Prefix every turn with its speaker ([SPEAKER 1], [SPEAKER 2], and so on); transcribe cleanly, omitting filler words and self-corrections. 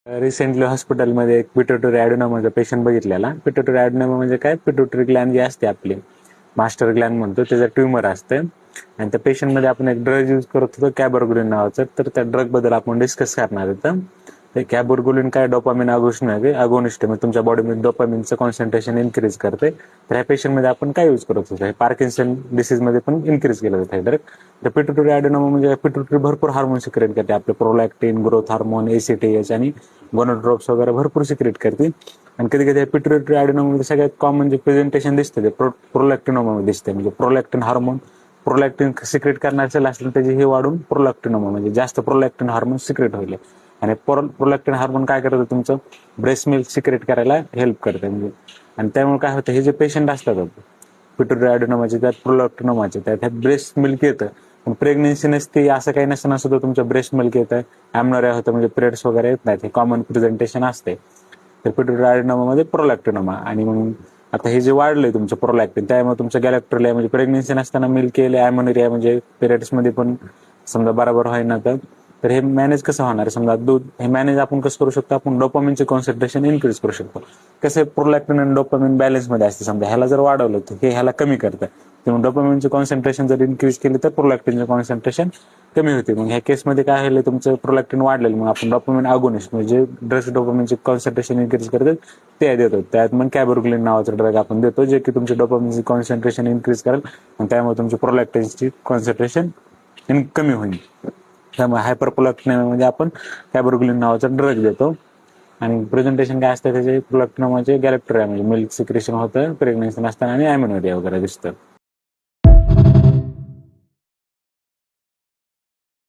[SPEAKER 1] Recently हॉस्पिटलमध्ये एक pituitary ॲडेनोमाचा patient बघितलेला. पिट्युटरी ॲडेनोमा म्हणजे काय, पिट्युटरी ग्लॅन्ड जी असते आपली मास्टर ग्लॅन्ड म्हणतो, त्याचं ट्युमर असते. आणि त्या पेशंटमध्ये आपण एक ड्रग यूज करत होतो कॅबरगोलिन नावाचं. तर त्या ड्रग बद्दल आपण डिस्कस करणार होतं. ते कॅबरगोलिन काय, डोपामिन अगोनिस्ट म्हणजे तुमच्या बॉडीमध्ये डोपामिनचं कॉन्सन्ट्रेशन इन्क्रीज करते. तर ह्या पेशंटमध्ये आपण काय यूज करत होतो, हे पार्किन्सन डिसीजमध्ये पण इन्क्रीज केलं जातं हे ड्रग. तर पिट्युटरी ॲडेनोमा म्हणजे पिट्युटरी भरपूर हार्मोन सिक्रेट करते, आपले प्रोलॅक्टिन, ग्रोथ हार्मोन, ACTH आणि गोनोड्रॉप्स वगैरे भरपूर सिक्रेट करते. आणि कधी कधी पिट्युटरी ॲडेनोमामध्ये सगळ्यात कॉमन जे प्रेझेंटेशन दिसते ते प्रोलॅक्टिनोमा दिसते. म्हणजे प्रोलॅक्टिन हार्मोन, प्रोलॅक्टिन सिक्रेट करणार सेल असलं त्याची हे वाढून प्रोलॅक्टिनोमा म्हणजे जास्त प्रोलॅक्टिन हार्मोन सिक्रेट होईल. आणि प्रोलॅक्टिन हार्मोन काय करतं, तुमचं ब्रेस्ट मिल्क सिक्रेट करायला हेल्प करते. म्हणजे आणि त्यामुळे काय होतं, हे जे पेशंट असतात पिट्युटरी ॲडेनोमाचे, त्यात प्रोलॅक्टिनोमाचे, त्यात ब्रेस्ट मिल्क येतं. पण प्रेग्नेन्सी नसते असं काही नसताना सुद्धा तुमचं ब्रेस्ट मिल्क येतं, ॲमनोरिया होतं, म्हणजे पिरियड्स वगैरे येत नाहीत. हे कॉमन प्रेझेंटेशन असते. तर पिट्युटरी ॲडेनोमामध्ये प्रोलॅक्टिनोमा. आणि मग आता हे जे वाढलंय तुमचं प्रोलॅक्टिन, त्यामुळे तुमचं गॅलेक्टोरिया म्हणजे प्रेग्नेन्सी नसताना मिल्क येईल, ॲमोनेरिया म्हणजे पिरियड्समध्ये पण समजा बरोबर व्हायना. तर हे मॅनेज कसं होणार आहे, समजा दूध हे मॅनेज आपण कसं करू शकतो, आपण डोपामिनचे कॉन्सन्ट्रेशन इन्क्रीज करू शकतो. कसं प्रोलॅक्टिन आणि डोपामिन बॅलन्समध्ये असते. समजा ह्याला जर वाढवलं तर हे ह्याला कमी करतं. त्यामुळे डोपामिनचे कॉन्सन्ट्रेशन जर इन्क्रीज केले तर प्रोलॅक्टिनचे कॉन्सन्ट्रेशन कमी होते. मग ह्या केसमध्ये काय होईल, तुमचं प्रोलॅक्टिन वाढलेलं, मग आपण डोपामिन अगोनिस्ट म्हणजे ड्रग्स डोपामिनचे कॉन्सन्ट्रेशन इन्क्रीज करतात ते देतो. त्यात मग कॅबरगोलिन नावाचं ड्रग आपण देतो, जे की तुमचे डोपामिनचे कॉन्सन्ट्रेशन इन्क्रीज करेल आणि त्यामुळे तुमचे प्रोलॅक्टिनची कॉन्सन्ट्रेशन कमी होईल. त्यामुळे हायपरप्रोलॅक्टिन म्हणजे आपण कॅबरगोलिन नावाचा ड्रग देतो. आणि प्रेझेंटेशन काय असतं त्याचे, प्रोलॅक्टिनोमाचे गॅलेक्टोरिया म्हणजे मिल्क सिक्रेशन होतं प्रेग्नन्सी नसताना आणि ॲमेनोरिया वगैरे दिसतं.